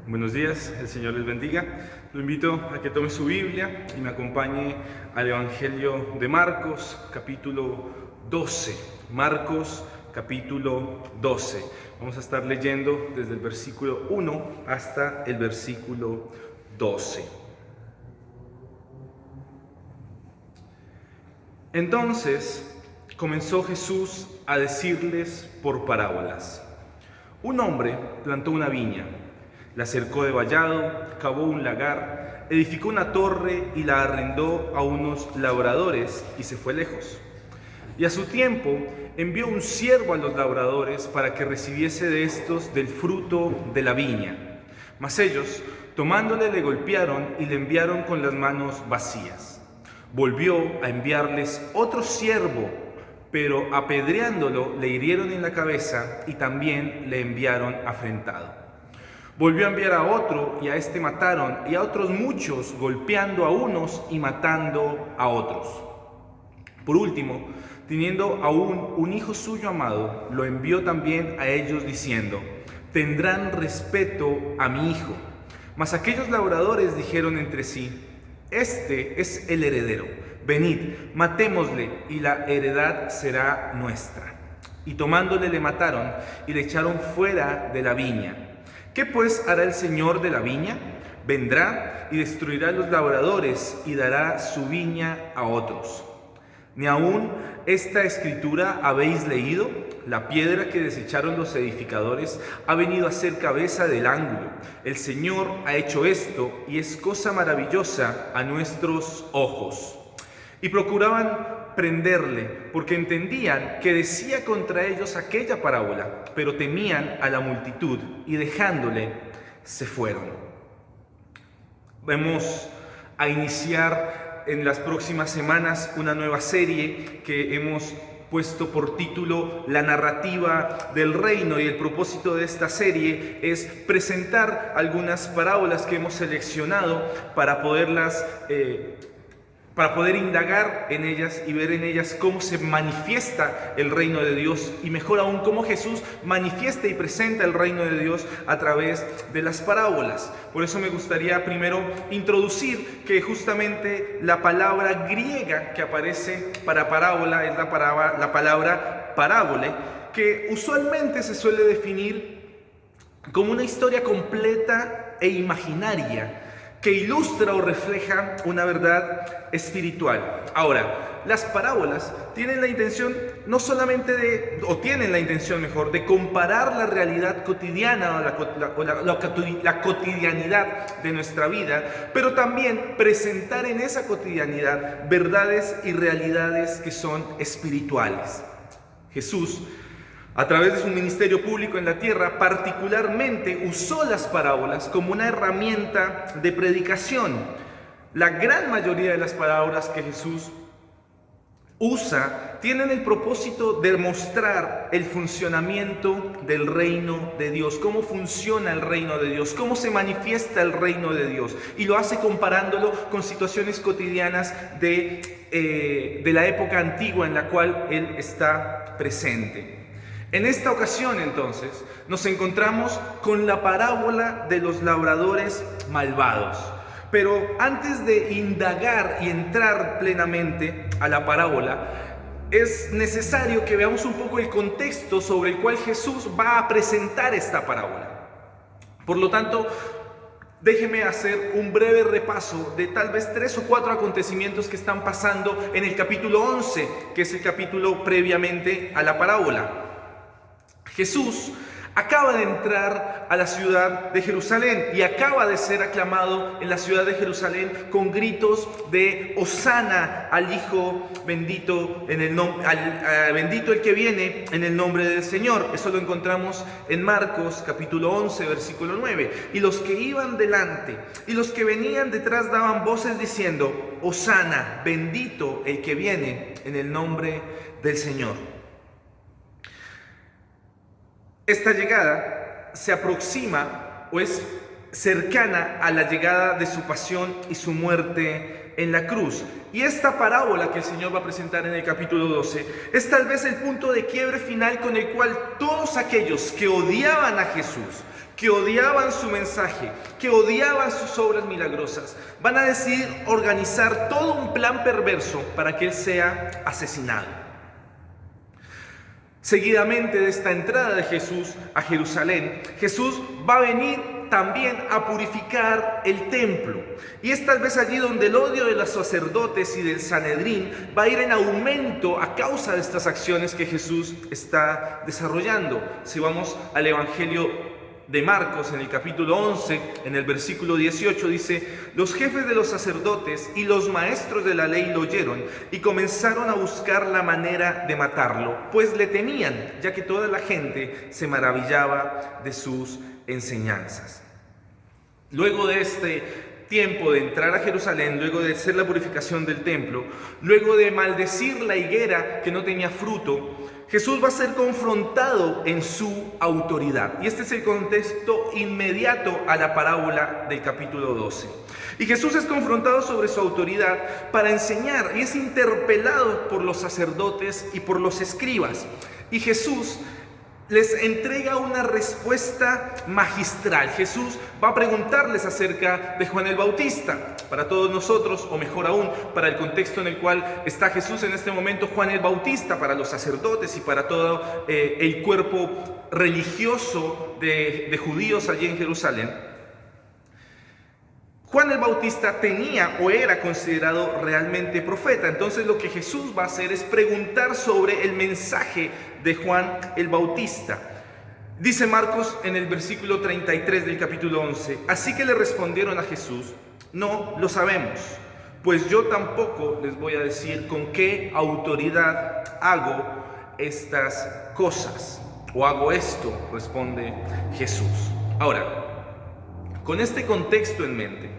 Buenos días, el Señor les bendiga. Lo invito a que tome su Biblia y me acompañe al Evangelio de Marcos, capítulo 12. Marcos, capítulo 12. Vamos a estar leyendo desde el versículo 1 hasta el versículo 12. Entonces comenzó Jesús a decirles por parábolas. Un hombre plantó una viña, la cercó de vallado, cavó un lagar, edificó una torre y la arrendó a unos labradores y se fue lejos. Y a su tiempo envió un siervo a los labradores para que recibiese de estos del fruto de la viña. Mas ellos, tomándole, le golpearon y le enviaron con las manos vacías. Volvió a enviarles otro siervo, pero apedreándolo le hirieron en la cabeza y también le enviaron afrentado. Volvió a enviar a otro y a este mataron, y a otros muchos, golpeando a unos y matando a otros. Por último, teniendo aún un hijo suyo amado, lo envió también a ellos diciendo: tendrán respeto a mi hijo. Mas aquellos labradores dijeron entre sí: este es el heredero, venid, matémosle, y la heredad será nuestra. Y tomándole le mataron y le echaron fuera de la viña. ¿Qué pues hará el Señor de la viña? Vendrá y destruirá a los labradores y dará su viña a otros. ¿Ni aún esta escritura habéis leído? La piedra que desecharon los edificadores ha venido a ser cabeza del ángulo. El Señor ha hecho esto y es cosa maravillosa a nuestros ojos. Y procuraban prenderle, porque entendían que decía contra ellos aquella parábola, pero temían a la multitud y dejándole se fueron. Vamos a iniciar en las próximas semanas una nueva serie que hemos puesto por título La narrativa del reino, y el propósito de esta serie es presentar algunas parábolas que hemos seleccionado para poder indagar en ellas y ver en ellas cómo se manifiesta el reino de Dios, y mejor aún cómo Jesús manifiesta y presenta el reino de Dios a través de las parábolas. Por eso me gustaría primero introducir que justamente la palabra griega que aparece para parábola es la palabra parábole, que usualmente se suele definir como una historia completa e imaginaria que ilustra o refleja una verdad espiritual. Ahora, las parábolas tienen la intención tienen la intención de comparar la realidad cotidiana o la cotidianidad de nuestra vida, pero también presentar en esa cotidianidad verdades y realidades que son espirituales. Jesús, a través de su ministerio público en la tierra, particularmente usó las parábolas como una herramienta de predicación. La gran mayoría de las parábolas que Jesús usa tienen el propósito de mostrar el funcionamiento del reino de Dios, cómo funciona el reino de Dios, cómo se manifiesta el reino de Dios, y lo hace comparándolo con situaciones cotidianas de la época antigua en la cual Él está presente. En esta ocasión, entonces, nos encontramos con la parábola de los labradores malvados. Pero antes de indagar y entrar plenamente a la parábola, es necesario que veamos un poco el contexto sobre el cual Jesús va a presentar esta parábola. Por lo tanto, déjeme hacer un breve repaso de tal vez 3 o 4 acontecimientos que están pasando en el capítulo 11, que es el capítulo previamente a la parábola. Jesús acaba de entrar a la ciudad de Jerusalén y acaba de ser aclamado en la ciudad de Jerusalén con gritos de Hosana al Hijo bendito, bendito el que viene en el nombre del Señor. Eso lo encontramos en Marcos capítulo 11, versículo 9. Y los que iban delante y los que venían detrás daban voces diciendo: Hosana, bendito el que viene en el nombre del Señor. Esta llegada se aproxima o es cercana a la llegada de su pasión y su muerte en la cruz. Y esta parábola que el Señor va a presentar en el capítulo 12 es tal vez el punto de quiebre final con el cual todos aquellos que odiaban a Jesús, que odiaban su mensaje, que odiaban sus obras milagrosas, van a decidir organizar todo un plan perverso para que él sea asesinado. Seguidamente de esta entrada de Jesús a Jerusalén, Jesús va a venir también a purificar el templo. Y es tal vez allí donde el odio de los sacerdotes y del Sanedrín va a ir en aumento a causa de estas acciones que Jesús está desarrollando. Si vamos al Evangelio de Marcos, en el capítulo 11, en el versículo 18, dice: los jefes de los sacerdotes y los maestros de la ley lo oyeron y comenzaron a buscar la manera de matarlo, pues le temían, ya que toda la gente se maravillaba de sus enseñanzas. Luego de este tiempo de entrar a Jerusalén, luego de hacer la purificación del templo, luego de maldecir la higuera que no tenía fruto, Jesús va a ser confrontado en su autoridad. Y este es el contexto inmediato a la parábola del capítulo 12. Y Jesús es confrontado sobre su autoridad para enseñar y es interpelado por los sacerdotes y por los escribas. Y Jesús les entrega una respuesta magistral. Jesús va a preguntarles acerca de Juan el Bautista. Para todos nosotros, o mejor aún, para el contexto en el cual está Jesús en este momento, Juan el Bautista, para los sacerdotes y para todo el cuerpo religioso de judíos allí en Jerusalén, Juan el Bautista tenía o era considerado realmente profeta. Entonces lo que Jesús va a hacer es preguntar sobre el mensaje de Juan el Bautista. Dice Marcos en el versículo 33 del capítulo 11: así que le respondieron a Jesús: no lo sabemos, pues yo tampoco les voy a decir con qué autoridad hago estas cosas, o hago esto, responde Jesús. Ahora, con este contexto en mente,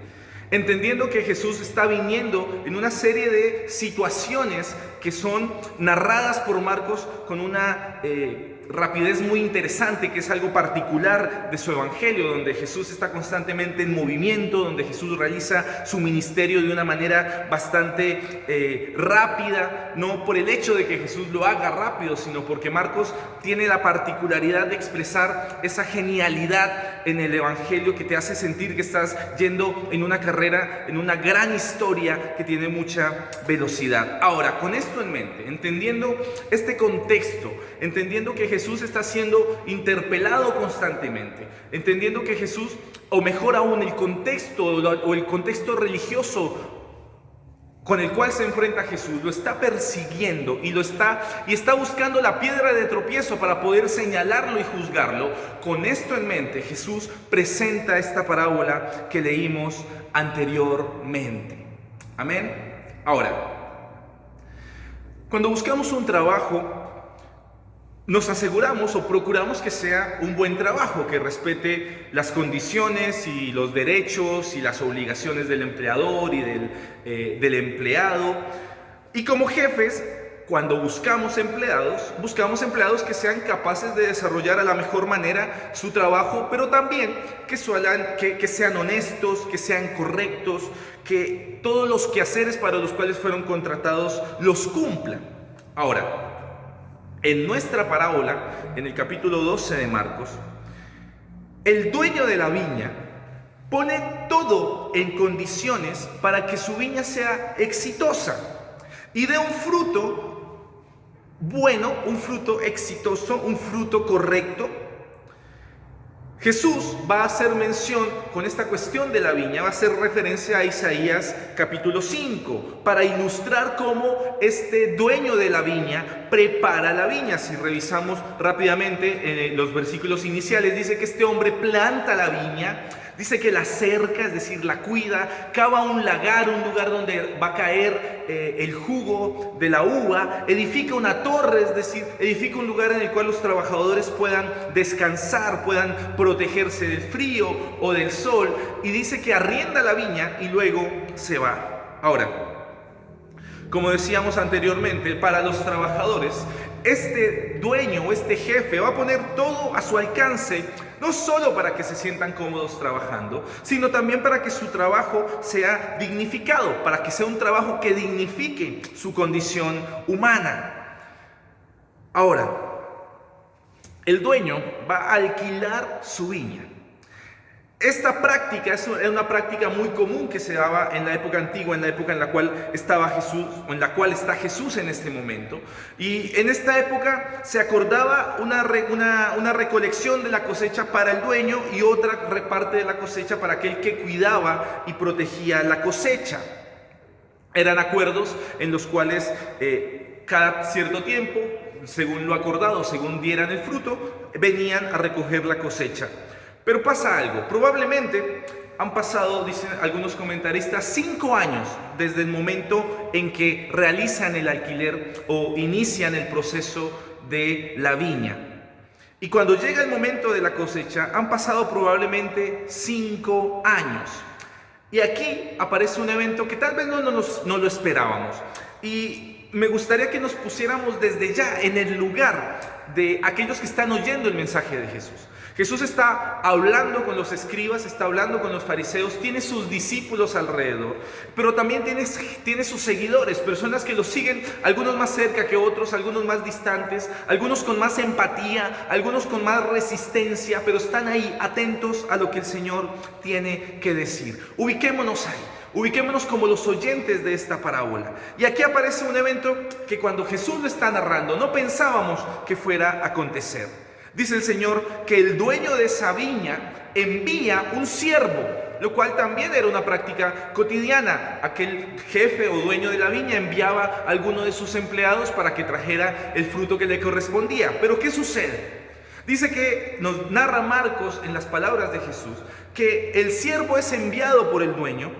entendiendo que Jesús está viniendo en una serie de situaciones que son narradas por Marcos con una rapidez muy interesante, que es algo particular de su evangelio, donde Jesús está constantemente en movimiento, donde Jesús realiza su ministerio de una manera bastante rápida, no por el hecho de que Jesús lo haga rápido, sino porque Marcos tiene la particularidad de expresar esa genialidad en el evangelio que te hace sentir que estás yendo en una carrera, en una gran historia que tiene mucha velocidad. Ahora, con esto en mente, entendiendo este contexto, entendiendo que Jesús está siendo interpelado constantemente, entendiendo que Jesús, o mejor aún, el contexto o el contexto religioso con el cual se enfrenta Jesús, lo está persiguiendo y está buscando la piedra de tropiezo para poder señalarlo y juzgarlo. Con esto en mente, Jesús presenta esta parábola que leímos anteriormente. Amén. Ahora, cuando buscamos un trabajo, nos aseguramos o procuramos que sea un buen trabajo, que respete las condiciones y los derechos y las obligaciones del empleador y del empleado. Y como jefes, cuando buscamos empleados que sean capaces de desarrollar a la mejor manera su trabajo, pero también que sean honestos, que sean correctos, que todos los quehaceres para los cuales fueron contratados los cumplan. Ahora, en nuestra parábola, en el capítulo 12 de Marcos, el dueño de la viña pone todo en condiciones para que su viña sea exitosa y dé un fruto bueno, un fruto exitoso, un fruto correcto. Jesús va a hacer mención con esta cuestión de la viña, va a hacer referencia a Isaías capítulo 5 para ilustrar cómo este dueño de la viña prepara la viña. Si revisamos rápidamente los versículos iniciales, dice que este hombre planta la viña, dice que la cerca, es decir, la cuida, cava un lagar, un lugar donde va a caer el jugo de la uva, edifica una torre, es decir, edifica un lugar en el cual los trabajadores puedan descansar, puedan protegerse del frío o del sol, y dice que arrienda la viña y luego se va. Ahora, como decíamos anteriormente, para los trabajadores, este dueño o este jefe va a poner todo a su alcance, no solo para que se sientan cómodos trabajando, sino también para que su trabajo sea dignificado, para que sea un trabajo que dignifique su condición humana. Ahora, el dueño va a alquilar su viña. Esta práctica era una práctica muy común que se daba en la época antigua, en la época en la cual estaba Jesús, o en la cual está Jesús en este momento. Y en esta época se acordaba una recolección de la cosecha para el dueño y otra parte de la cosecha para aquel que cuidaba y protegía la cosecha. Eran acuerdos en los cuales cada cierto tiempo, según lo acordado, según dieran el fruto, venían a recoger la cosecha. Pero pasa algo, probablemente han pasado, dicen algunos comentaristas, 5 años desde el momento en que realizan el alquiler o inician el proceso de la viña. Y cuando llega el momento de la cosecha, han pasado probablemente 5 años. Y aquí aparece un evento que tal vez no lo esperábamos. Y me gustaría que nos pusiéramos desde ya en el lugar de aquellos que están oyendo el mensaje de Jesús. Jesús está hablando con los escribas, está hablando con los fariseos, tiene sus discípulos alrededor, pero también tiene sus seguidores, personas que lo siguen, algunos más cerca que otros, algunos más distantes, algunos con más empatía, algunos con más resistencia, pero están ahí atentos a lo que el Señor tiene que decir. Ubiquémonos ahí. Ubiquémonos como los oyentes de esta parábola. Y aquí aparece un evento que cuando Jesús lo está narrando no pensábamos que fuera a acontecer. Dice el Señor que el dueño de esa viña envía un siervo, lo cual también era una práctica cotidiana. Aquel jefe o dueño de la viña enviaba a alguno de sus empleados para que trajera el fruto que le correspondía. Pero ¿qué sucede? Dice que nos narra Marcos en las palabras de Jesús que el siervo es enviado por el dueño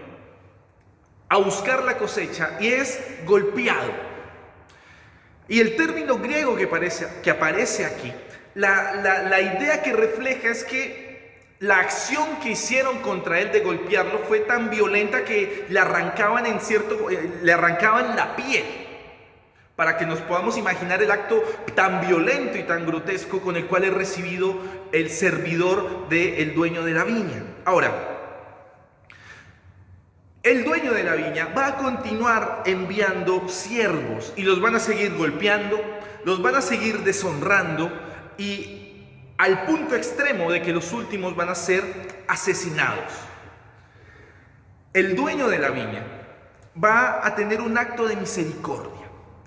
a buscar la cosecha y es golpeado. Y el término griego que aparece aquí, la idea que refleja es que la acción que hicieron contra él de golpearlo fue tan violenta que le arrancaban la piel. Para que nos podamos imaginar el acto tan violento y tan grotesco con el cual es recibido el servidor del dueño de la viña. Ahora, el dueño de la viña va a continuar enviando siervos y los van a seguir golpeando, los van a seguir deshonrando y al punto extremo de que los últimos van a ser asesinados. El dueño de la viña va a tener un acto de misericordia.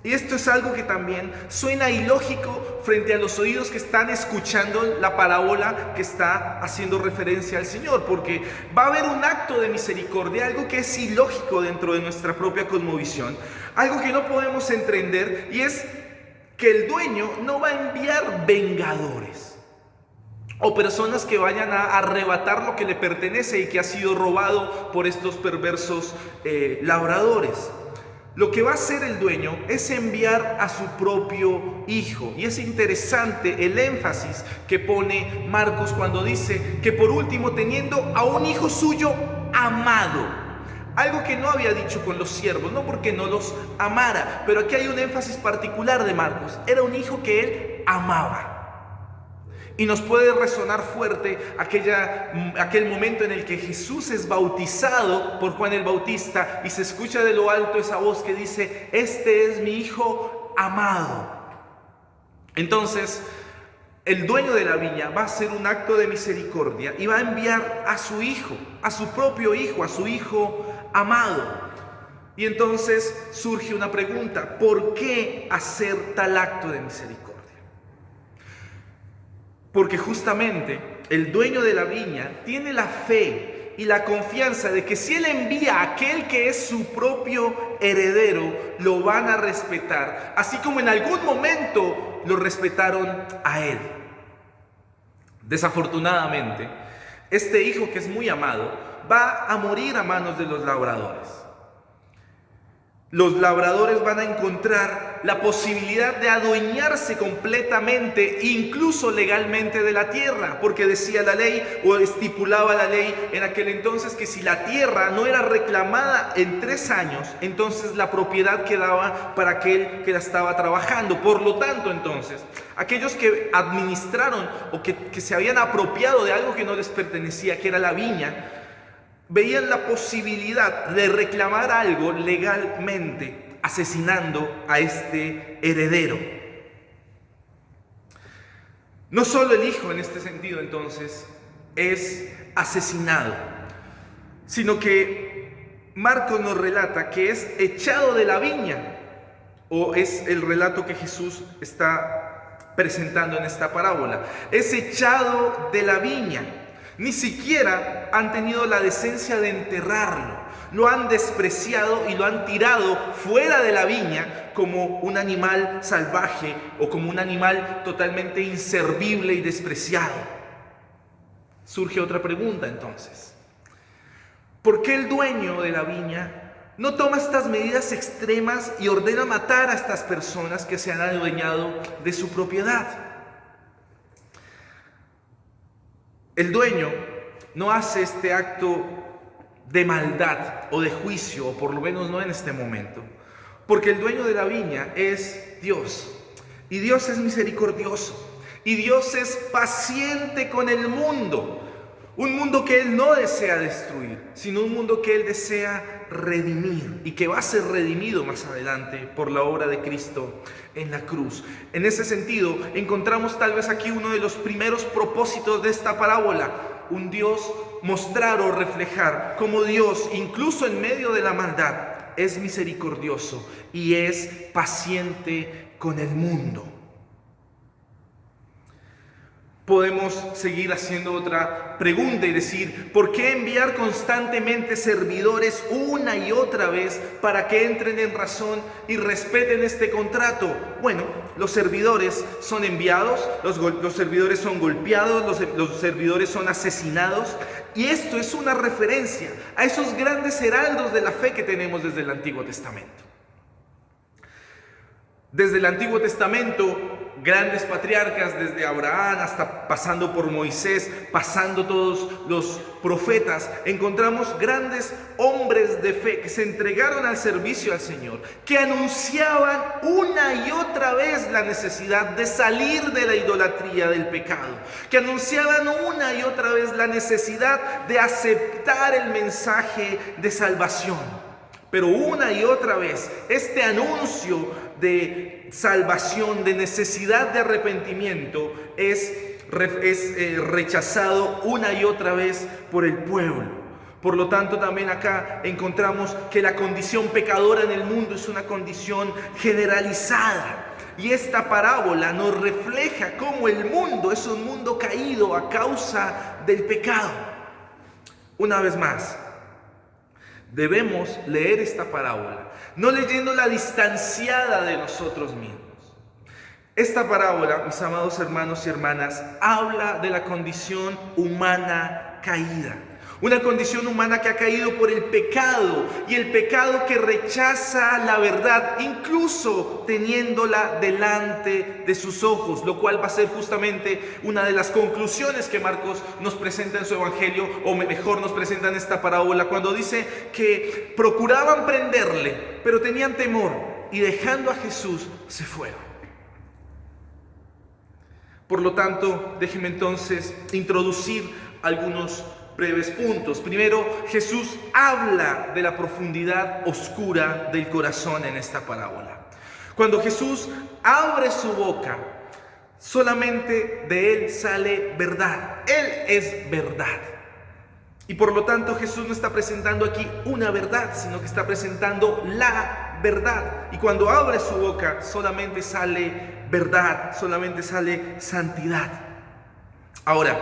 Y esto es algo que también suena ilógico frente a los oídos que están escuchando la parábola que está haciendo referencia al Señor, porque va a haber un acto de misericordia, algo que es ilógico dentro de nuestra propia cosmovisión, algo que no podemos entender, y es que el dueño no va a enviar vengadores o personas que vayan a arrebatar lo que le pertenece y que ha sido robado por estos perversos labradores. Lo que va a hacer el dueño es enviar a su propio hijo. Y es interesante el énfasis que pone Marcos cuando dice que por último teniendo a un hijo suyo amado. Algo que no había dicho con los siervos, no porque no los amara, pero aquí hay un énfasis particular de Marcos. Era un hijo que él amaba. Y nos puede resonar fuerte aquel momento en el que Jesús es bautizado por Juan el Bautista y se escucha de lo alto esa voz que dice: este es mi hijo amado. Entonces, el dueño de la viña va a hacer un acto de misericordia y va a enviar a su hijo, a su propio hijo, a su hijo amado. Y entonces surge una pregunta: ¿por qué hacer tal acto de misericordia? Porque justamente el dueño de la viña tiene la fe y la confianza de que si él envía a aquel que es su propio heredero, lo van a respetar, así como en algún momento lo respetaron a él. Desafortunadamente, este hijo que es muy amado va a morir a manos de los labradores. Los labradores van a encontrar la posibilidad de adueñarse completamente, incluso legalmente, de la tierra, porque decía la ley o estipulaba la ley en aquel entonces que si la tierra no era reclamada en 3 años, entonces la propiedad quedaba para aquel que la estaba trabajando. Por lo tanto, entonces, aquellos que administraron o que se habían apropiado de algo que no les pertenecía, que era la viña, veían la posibilidad de reclamar algo legalmente, asesinando a este heredero. No solo el hijo en este sentido, entonces, es asesinado, sino que Marcos nos relata que es echado de la viña, o es el relato que Jesús está presentando en esta parábola. Es echado de la viña. Ni siquiera han tenido la decencia de enterrarlo. Lo han despreciado y lo han tirado fuera de la viña como un animal salvaje o como un animal totalmente inservible y despreciado. Surge otra pregunta entonces. ¿Por qué el dueño de la viña no toma estas medidas extremas y ordena matar a estas personas que se han adueñado de su propiedad? El dueño no hace este acto de maldad o de juicio, o por lo menos no en este momento, porque el dueño de la viña es Dios, y Dios es misericordioso, y Dios es paciente con el mundo, un mundo que Él no desea destruir, sino un mundo que Él desea redimir, y que va a ser redimido más adelante por la obra de Cristo en la cruz. En ese sentido, encontramos tal vez aquí uno de los primeros propósitos de esta parábola: un Dios mostrar o reflejar cómo Dios, incluso en medio de la maldad, es misericordioso y es paciente con el mundo. Podemos seguir haciendo otra pregunta y decir: ¿por qué enviar constantemente servidores una y otra vez para que entren en razón y respeten este contrato? Bueno, los servidores son enviados, los servidores son golpeados, los servidores son asesinados, y esto es una referencia a esos grandes heraldos de la fe que tenemos desde el Antiguo Testamento. Desde el Antiguo Testamento, grandes patriarcas, desde Abraham hasta pasando por Moisés, pasando todos los profetas, encontramos grandes hombres de fe que se entregaron al servicio al Señor, que anunciaban una y otra vez la necesidad de salir de la idolatría del pecado, que anunciaban una y otra vez la necesidad de aceptar el mensaje de salvación. Pero una y otra vez, este anuncio de salvación, de necesidad de arrepentimiento, es rechazado una y otra vez por el pueblo. Por lo tanto, también acá encontramos que la condición pecadora en el mundo es una condición generalizada. Y esta parábola nos refleja cómo el mundo es un mundo caído a causa del pecado. Una vez más, debemos leer esta parábola, no leyéndola distanciada de nosotros mismos. Esta parábola, mis amados hermanos y hermanas, habla de la condición humana caída. Una condición humana que ha caído por el pecado, y el pecado que rechaza la verdad, incluso teniéndola delante de sus ojos, lo cual va a ser justamente una de las conclusiones que Marcos nos presenta en su evangelio, o mejor nos presenta en esta parábola, cuando dice que procuraban prenderle, pero tenían temor, y dejando a Jesús se fueron. Por lo tanto, déjenme entonces introducir algunos breves puntos. Primero, Jesús habla de la profundidad oscura del corazón en esta parábola. Cuando Jesús abre su boca, solamente de Él sale verdad. Él es verdad. Y por lo tanto, Jesús no está presentando aquí una verdad, sino que está presentando la verdad. Y cuando abre su boca, solamente sale verdad, solamente sale santidad. Ahora,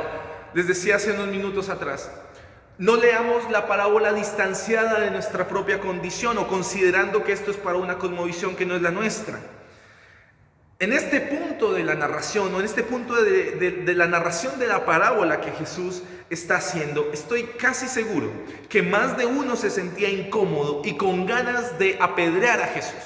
les decía hace unos minutos atrás, no leamos la parábola distanciada de nuestra propia condición o considerando que esto es para una cosmovisión que no es la nuestra. En este punto de la narración, o en este punto de la narración de la parábola que Jesús está haciendo, estoy casi seguro que más de uno se sentía incómodo y con ganas de apedrear a Jesús.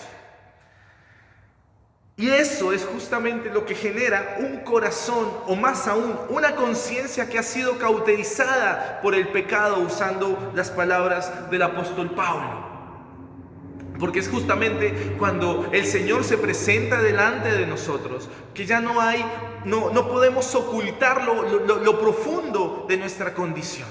Y eso es justamente lo que genera un corazón, o más aún, una conciencia que ha sido cauterizada por el pecado, usando las palabras del apóstol Pablo. Porque es justamente cuando el Señor se presenta delante de nosotros que ya no podemos ocultar lo profundo de nuestra condición.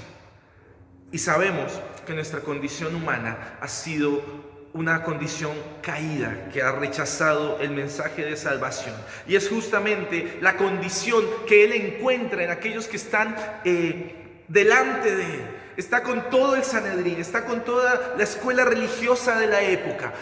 Y sabemos que nuestra condición humana ha sido una condición caída que ha rechazado el mensaje de salvación. Y es justamente la condición que Él encuentra en aquellos que están delante de él, está con todo el Sanedrín, está con toda la escuela religiosa de la época.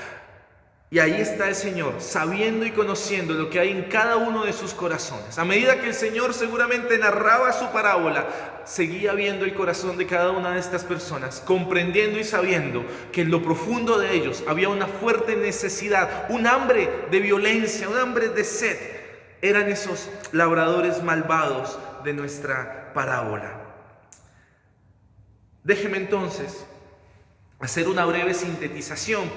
Y ahí está el Señor, sabiendo y conociendo lo que hay en cada uno de sus corazones. A medida que el Señor seguramente narraba su parábola, seguía viendo el corazón de cada una de estas personas, comprendiendo y sabiendo que en lo profundo de ellos había una fuerte necesidad, un hambre de violencia, un hambre de sed. Eran esos labradores malvados de nuestra parábola. Déjeme entonces hacer una breve sintetización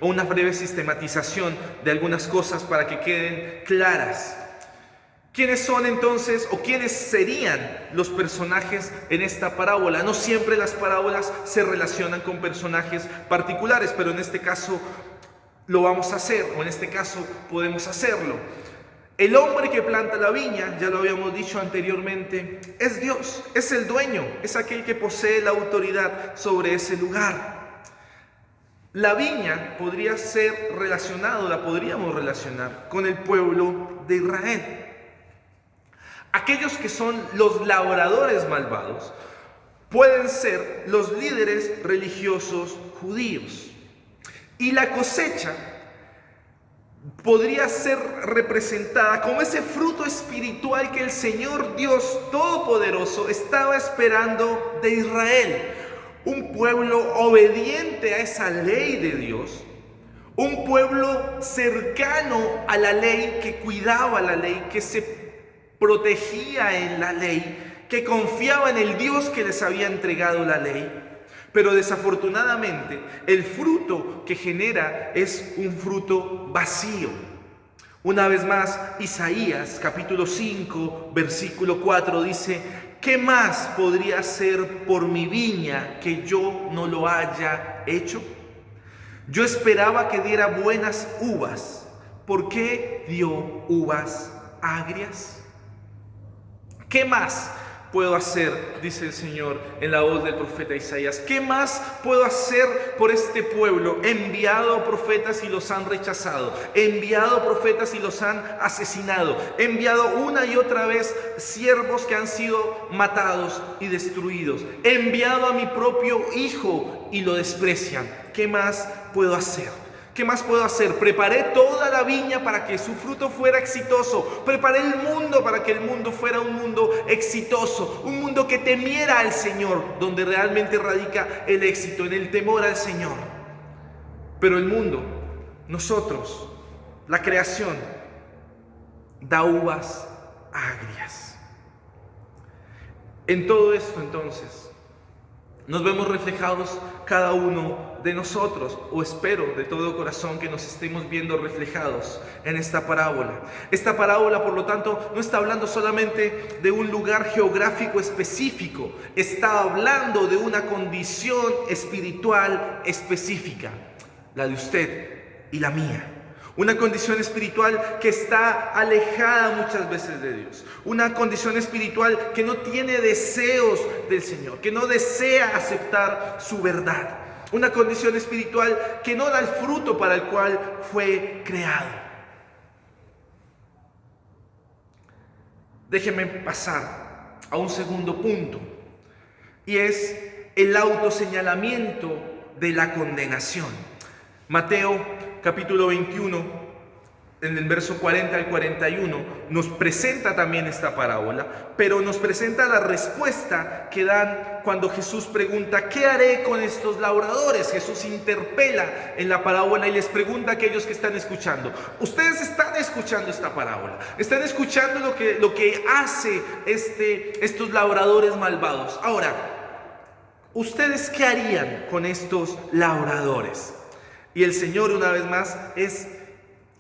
o una breve sistematización de algunas cosas para que queden claras. ¿Quiénes son entonces o quiénes serían los personajes en esta parábola? No siempre las parábolas se relacionan con personajes particulares, pero en este caso lo vamos a hacer, o en este caso podemos hacerlo. El hombre que planta la viña, ya lo habíamos dicho anteriormente, es Dios, es el dueño, es aquel que posee la autoridad sobre ese lugar. La viña podría ser la podríamos relacionar con el pueblo de Israel. Aquellos que son los labradores malvados pueden ser los líderes religiosos judíos. Y la cosecha podría ser representada como ese fruto espiritual que el Señor Dios Todopoderoso estaba esperando de Israel. Un pueblo obediente a esa ley de Dios, un pueblo cercano a la ley, que cuidaba la ley, que se protegía en la ley, que confiaba en el Dios que les había entregado la ley. Pero desafortunadamente el fruto que genera es un fruto vacío. Una vez más, Isaías capítulo 5 versículo 4 dice: ¿qué más podría hacer por mi viña que yo no lo haya hecho? Yo esperaba que diera buenas uvas. ¿Por qué dio uvas agrias? ¿Qué más puedo hacer? Dice el Señor en la voz del profeta Isaías. ¿Qué más puedo hacer por este pueblo? He enviado profetas y los han rechazado. He enviado profetas y los han asesinado. He enviado una y otra vez siervos que han sido matados y destruidos. He enviado a mi propio hijo y lo desprecian. ¿Qué más puedo hacer? ¿Qué más puedo hacer? Preparé toda la viña para que su fruto fuera exitoso. Preparé el mundo para que el mundo fuera un mundo exitoso. Un mundo que temiera al Señor, donde realmente radica el éxito, en el temor al Señor. Pero el mundo, nosotros, la creación, da uvas agrias. En todo esto entonces nos vemos reflejados cada uno de nosotros, o espero de todo corazón que nos estemos viendo reflejados en esta parábola. Esta parábola, por lo tanto, no está hablando solamente de un lugar geográfico específico, está hablando de una condición espiritual específica, la de usted y la mía. Una condición espiritual que está alejada muchas veces de Dios. Una condición espiritual que no tiene deseos del Señor, que no desea aceptar su verdad. Una condición espiritual que no da el fruto para el cual fue creado. Déjenme pasar a un segundo punto, y es el autoseñalamiento de la condenación. Mateo capítulo 21, en el verso 40 al 41, nos presenta también esta parábola, pero nos presenta la respuesta que dan cuando Jesús pregunta: ¿qué haré con estos labradores? Jesús interpela en la parábola y les pregunta a aquellos que están escuchando. Ustedes están escuchando esta parábola, están escuchando lo que hace estos labradores malvados. Ahora, ¿ustedes qué harían con estos labradores? Y el Señor, una vez más, es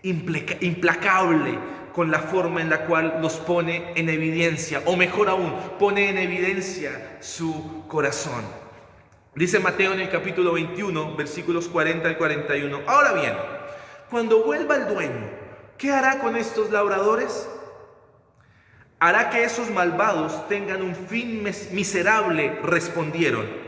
implacable con la forma en la cual los pone en evidencia, o mejor aún, pone en evidencia su corazón. Dice Mateo en el capítulo 21, versículos 40 al 41. Ahora bien, cuando vuelva el dueño, ¿qué hará con estos labradores? Hará que esos malvados tengan un fin miserable, respondieron.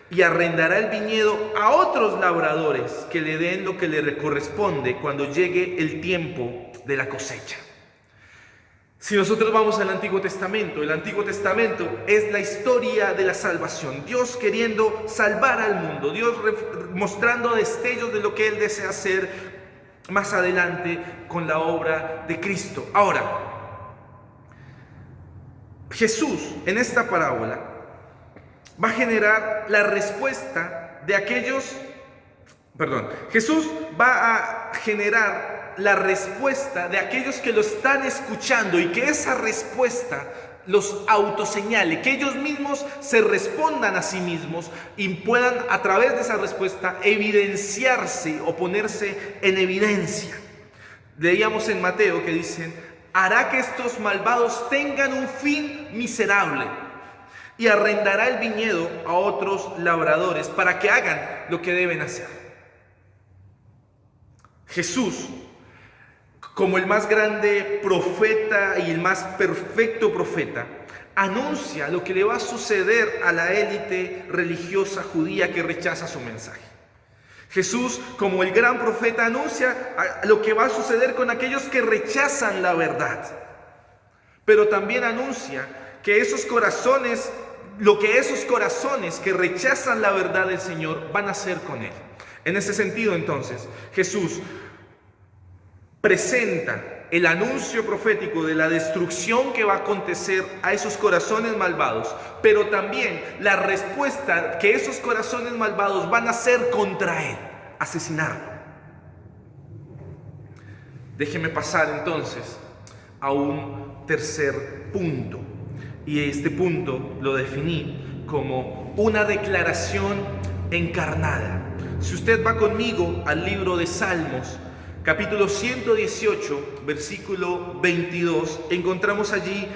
Y arrendará el viñedo a otros labradores que le den lo que le corresponde cuando llegue el tiempo de la cosecha. Si nosotros vamos al Antiguo Testamento, el Antiguo Testamento es la historia de la salvación. Dios queriendo salvar al mundo, Dios mostrando destellos de lo que Él desea hacer más adelante con la obra de Cristo. Ahora, Jesús en esta parábola va a generar la respuesta de Jesús va a generar la respuesta de aquellos que lo están escuchando y que esa respuesta los autoseñale, que ellos mismos se respondan a sí mismos y puedan a través de esa respuesta evidenciarse o ponerse en evidencia. Leíamos en Mateo que dicen: hará que estos malvados tengan un fin miserable y arrendará el viñedo a otros labradores para que hagan lo que deben hacer. Jesús, como el más grande profeta y el más perfecto profeta, anuncia lo que le va a suceder a la élite religiosa judía que rechaza su mensaje. Jesús, como el gran profeta, anuncia lo que va a suceder con aquellos que rechazan la verdad. Pero también anuncia que esos corazones que rechazan la verdad del Señor van a hacer con Él. En ese sentido, entonces, Jesús presenta el anuncio profético de la destrucción que va a acontecer a esos corazones malvados, pero también la respuesta que esos corazones malvados van a hacer contra Él: asesinarlo. Déjeme pasar entonces a un tercer punto, y este punto lo definí como una declaración encarnada. Si usted va conmigo al libro de Salmos, capítulo 118, versículo 22, encontramos allí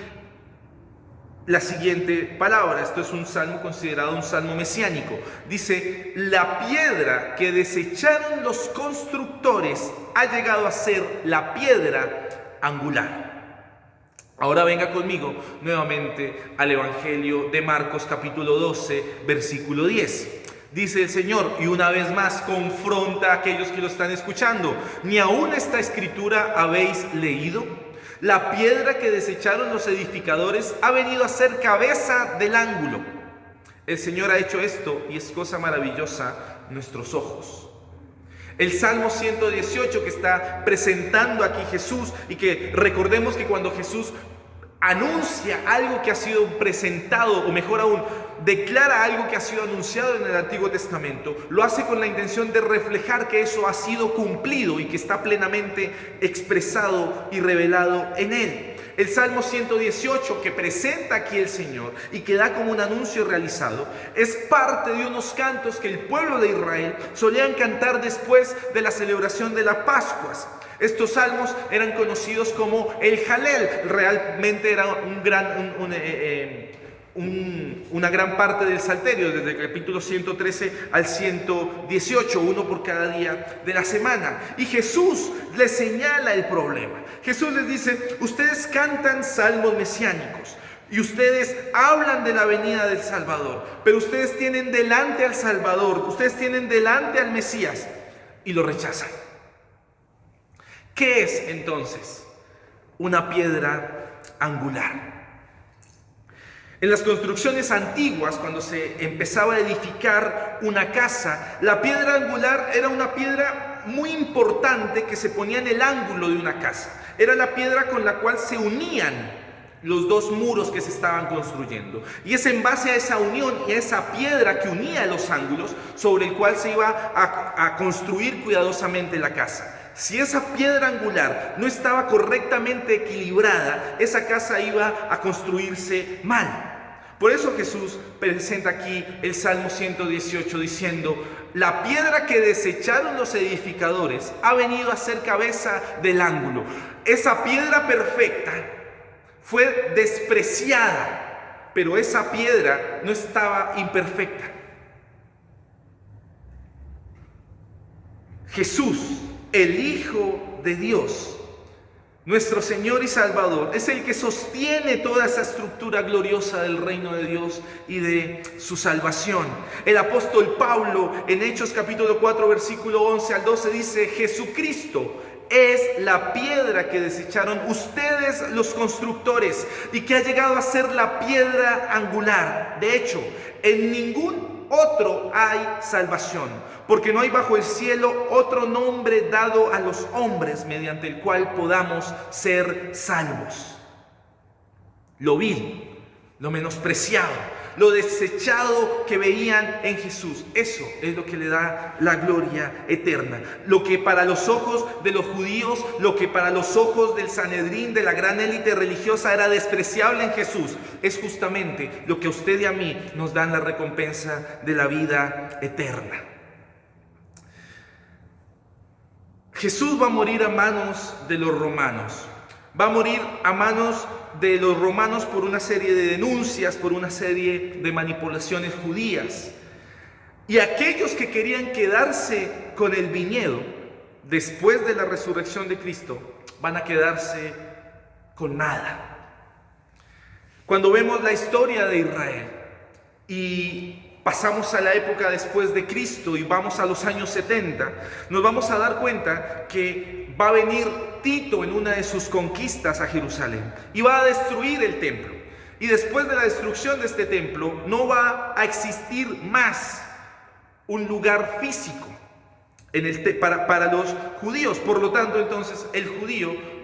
la siguiente palabra. Esto es un salmo considerado un salmo mesiánico. Dice: la piedra que desecharon los constructores ha llegado a ser la piedra angular. Ahora venga conmigo nuevamente al Evangelio de Marcos, capítulo 12, versículo 10. Dice el Señor, y una vez más confronta a aquellos que lo están escuchando: ¿ni aún esta escritura habéis leído? La piedra que desecharon los edificadores ha venido a ser cabeza del ángulo. El Señor ha hecho esto y es cosa maravillosa a nuestros ojos. El Salmo 118 que está presentando aquí Jesús, y que recordemos que cuando Jesús anuncia algo que ha sido presentado, o mejor aún, declara algo que ha sido anunciado en el Antiguo Testamento, lo hace con la intención de reflejar que eso ha sido cumplido y que está plenamente expresado y revelado en él. El Salmo 118 que presenta aquí el Señor y que da como un anuncio realizado es parte de unos cantos que el pueblo de Israel solían cantar después de la celebración de las Pascuas. Estos salmos eran conocidos como el Jalel. Realmente era una gran parte del Salterio, desde el capítulo 113 al 118, uno por cada día de la semana. Y Jesús les señala el problema. Jesús les dice: ustedes cantan salmos mesiánicos y ustedes hablan de la venida del Salvador, pero ustedes tienen delante al Salvador, ustedes tienen delante al Mesías y lo rechazan. ¿Qué es entonces una piedra angular? En las construcciones antiguas, cuando se empezaba a edificar una casa, la piedra angular era una piedra muy importante que se ponía en el ángulo de una casa. Era la piedra con la cual se unían los dos muros que se estaban construyendo. Y es en base a esa unión y a esa piedra que unía los ángulos sobre el cual se iba a construir cuidadosamente la casa. Si esa piedra angular no estaba correctamente equilibrada, esa casa iba a construirse mal. Por eso Jesús presenta aquí el Salmo 118 diciendo: la piedra que desecharon los edificadores ha venido a ser cabeza del ángulo. Esa piedra perfecta fue despreciada, pero esa piedra no estaba imperfecta. Jesús, el Hijo de Dios, nuestro Señor y Salvador, es el que sostiene toda esa estructura gloriosa del reino de Dios y de su salvación. El apóstol Pablo en Hechos capítulo 4 versículo 11 al 12 dice: Jesucristo es la piedra que desecharon ustedes los constructores y que ha llegado a ser la piedra angular. De hecho, en ningún otro hay salvación, porque no hay bajo el cielo otro nombre dado a los hombres mediante el cual podamos ser salvos. Lo vil, lo menospreciado, lo desechado que veían en Jesús, eso es lo que le da la gloria eterna. Lo que para los ojos de los judíos, lo que para los ojos del Sanedrín, de la gran élite religiosa, era despreciable en Jesús, es justamente lo que a usted y a mí nos dan la recompensa de la vida eterna. Jesús va a morir a manos de los romanos. Va a morir a manos de los romanos por una serie de denuncias, por una serie de manipulaciones judías. Y aquellos que querían quedarse con el viñedo después de la resurrección de Cristo van a quedarse con nada. Cuando vemos la historia de Israel y pasamos a la época después de Cristo y vamos a los años 70, nos vamos a dar cuenta que va a venir Tito en una de sus conquistas a Jerusalén y va a destruir el templo. Y después de la destrucción de este templo no va a existir más un lugar físico para los judíos. Por lo tanto, entonces el judío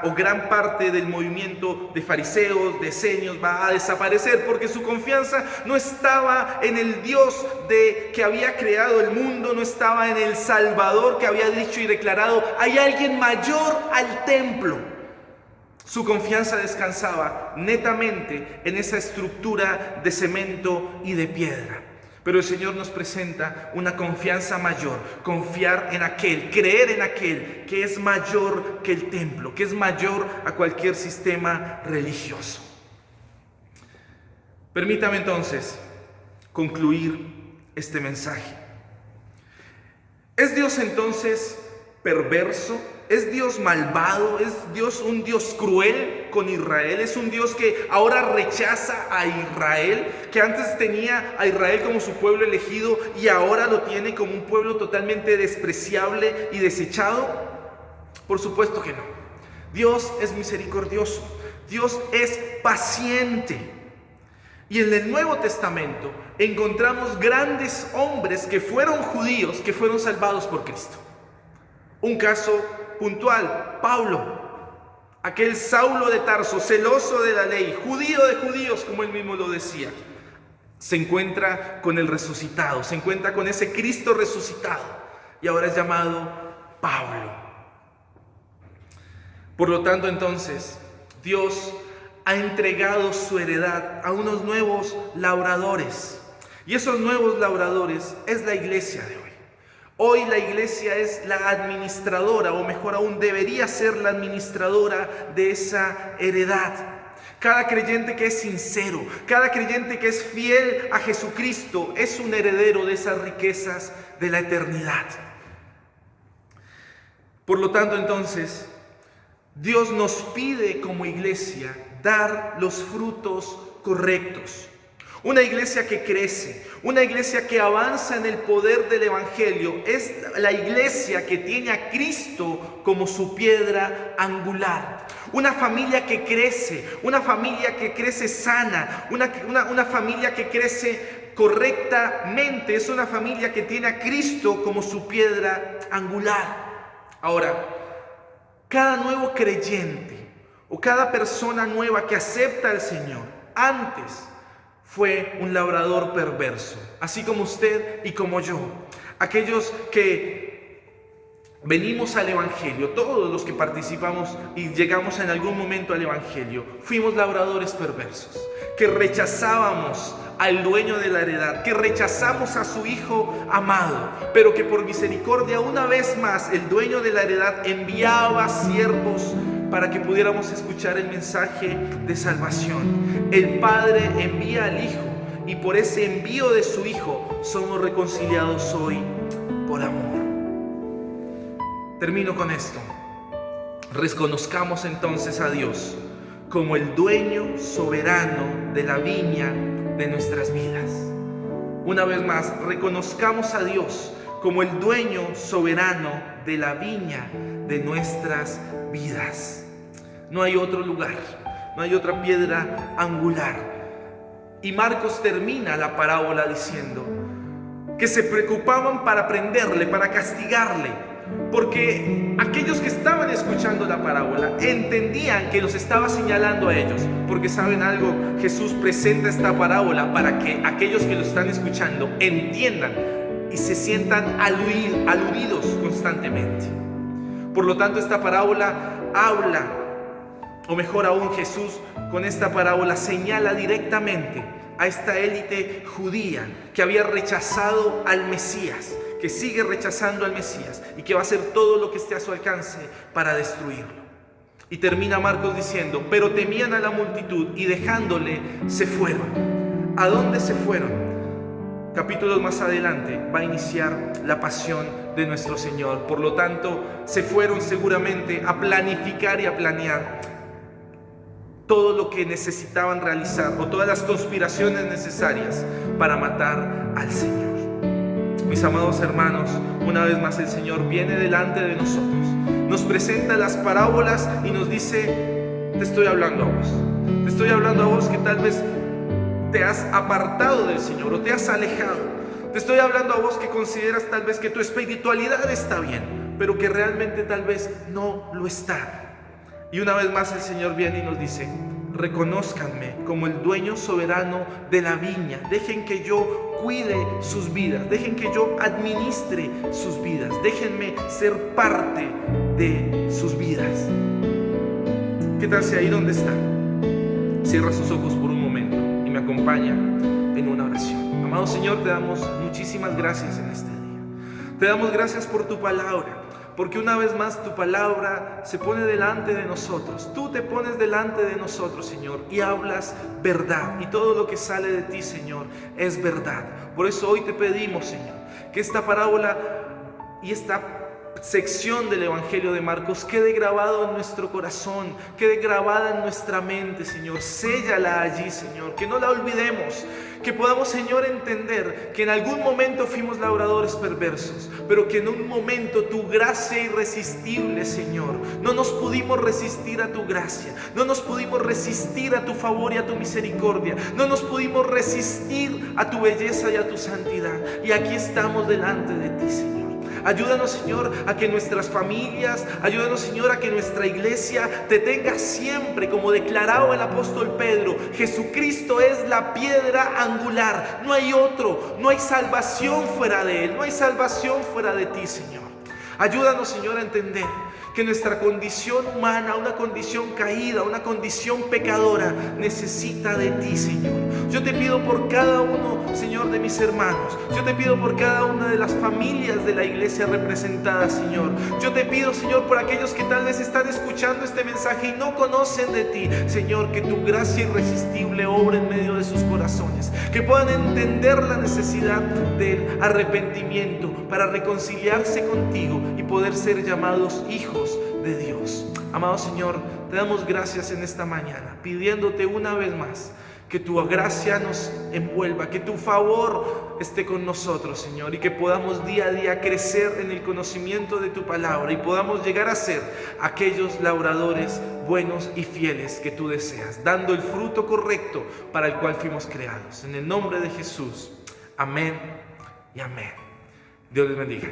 o gran parte del movimiento de fariseos, de esenios, va a desaparecer, porque su confianza no estaba en el Dios que había creado el mundo, no estaba en el Salvador que había dicho y declarado: hay alguien mayor al templo. Su confianza descansaba netamente en esa estructura de cemento y de piedra. Pero el Señor nos presenta una confianza mayor, confiar en aquel, creer en aquel que es mayor que el templo, que es mayor a cualquier sistema religioso. Permítame entonces concluir este mensaje. ¿Es Dios entonces perverso? ¿Es Dios malvado? ¿Es Dios un Dios cruel con Israel? ¿Es un Dios que ahora rechaza a Israel? ¿Que antes tenía a Israel como su pueblo elegido y ahora lo tiene como un pueblo totalmente despreciable y desechado? Por supuesto que no. Dios es misericordioso. Dios es paciente. Y en el Nuevo Testamento encontramos grandes hombres que fueron judíos, que fueron salvados por Cristo. Un caso puntual: Pablo, aquel Saulo de Tarso, celoso de la ley, judío de judíos, como él mismo lo decía, se encuentra con el resucitado, se encuentra con ese Cristo resucitado y ahora es llamado Pablo. Por lo tanto, entonces, Dios ha entregado su heredad a unos nuevos labradores, y esos nuevos labradores es la iglesia de hoy. Hoy la iglesia es la administradora, o mejor aún, debería ser la administradora de esa heredad. Cada creyente que es sincero, cada creyente que es fiel a Jesucristo es un heredero de esas riquezas de la eternidad. Por lo tanto, entonces, Dios nos pide como iglesia dar los frutos correctos. Una iglesia que crece, una iglesia que avanza en el poder del Evangelio, es la iglesia que tiene a Cristo como su piedra angular. Una familia que crece sana, una familia que crece correctamente, es una familia que tiene a Cristo como su piedra angular. Ahora, cada nuevo creyente o cada persona nueva que acepta al Señor antes fue un labrador perverso, así como usted y como yo. Aquellos que venimos al Evangelio, todos los que participamos y llegamos en algún momento al Evangelio, fuimos labradores perversos, que rechazábamos al dueño de la heredad, que rechazamos a su Hijo amado, pero que por misericordia una vez más el dueño de la heredad enviaba siervos para que pudiéramos escuchar el mensaje de salvación. El Padre envía al Hijo y por ese envío de su Hijo somos reconciliados hoy por amor. Termino con esto. Reconozcamos entonces a Dios como el dueño soberano de la viña de nuestras vidas. Una vez más, reconozcamos a Dios como el dueño soberano de la viña de nuestras vidas. No hay otro lugar, no hay otra piedra angular. Y Marcos termina la parábola diciendo que se preocupaban para prenderle, para castigarle, porque aquellos que estaban escuchando la parábola entendían que los estaba señalando a ellos, porque saben algo, Jesús presenta esta parábola para que aquellos que lo están escuchando entiendan y se sientan aludidos constantemente. Por lo tanto, esta parábola habla, o mejor aún, Jesús con esta parábola señala directamente a esta élite judía que había rechazado al Mesías, que sigue rechazando al Mesías y que va a hacer todo lo que esté a su alcance para destruirlo. Y termina Marcos diciendo: pero temían a la multitud y dejándole se fueron. ¿A dónde se fueron? Capítulos más adelante va a iniciar la pasión de nuestro Señor. Por lo tanto, se fueron seguramente a planificar y a planear todo lo que necesitaban realizar, o todas las conspiraciones necesarias para matar al Señor. Mis amados hermanos, una vez más el Señor viene delante de nosotros, nos presenta las parábolas y nos dice: te estoy hablando a vos, te estoy hablando a vos que tal vez te has apartado del Señor o te has alejado. Te estoy hablando a vos que consideras tal vez que tu espiritualidad está bien, pero que realmente tal vez no lo está. Y una vez más el Señor viene y nos dice: reconózcanme como el dueño soberano de la viña. Dejen que yo cuide sus vidas, dejen que yo administre sus vidas, déjenme ser parte de sus vidas. ¿Qué tal si ahí donde está cierra sus ojos por un momento y me acompaña en una oración? Amado Señor, te damos muchísimas gracias en este día. Te damos gracias por tu palabra, porque una vez más tu palabra se pone delante de nosotros. Tú te pones delante de nosotros, Señor, y hablas verdad. Y todo lo que sale de ti, Señor, es verdad. Por eso hoy te pedimos, Señor, que esta parábola y esta sección del Evangelio de Marcos quede grabado en nuestro corazón, quede grabada en nuestra mente, Señor. Séllala allí, Señor, que no la olvidemos, que podamos, Señor, entender que en algún momento fuimos labradores perversos, pero que en un momento tu gracia irresistible, Señor, no nos pudimos resistir a tu gracia, no nos pudimos resistir a tu favor y a tu misericordia, no nos pudimos resistir a tu belleza y a tu santidad, y aquí estamos delante de ti, Señor. Ayúdanos, Señor, a que nuestras familias, ayúdanos, Señor, a que nuestra iglesia te tenga siempre, como declaraba el apóstol Pedro: Jesucristo es la piedra angular, no hay otro, no hay salvación fuera de Él, no hay salvación fuera de ti, Señor. Ayúdanos, Señor, a entender que nuestra condición humana, una condición caída, una condición pecadora, necesita de ti, Señor. Yo te pido por cada uno, Señor, de mis hermanos. Yo te pido por cada una de las familias de la iglesia representada, Señor. Yo te pido, Señor, por aquellos que tal vez están escuchando este mensaje y no conocen de ti, Señor, que tu gracia irresistible obre en medio de sus corazones, que puedan entender la necesidad del arrepentimiento para reconciliarse contigo y poder ser llamados hijos de Dios. Amado Señor, te damos gracias en esta mañana, pidiéndote una vez más que tu gracia nos envuelva, que tu favor esté con nosotros, Señor, y que podamos día a día crecer en el conocimiento de tu palabra y podamos llegar a ser aquellos labradores buenos y fieles que tú deseas, dando el fruto correcto para el cual fuimos creados. En el nombre de Jesús, amén y amén. Dios les bendiga.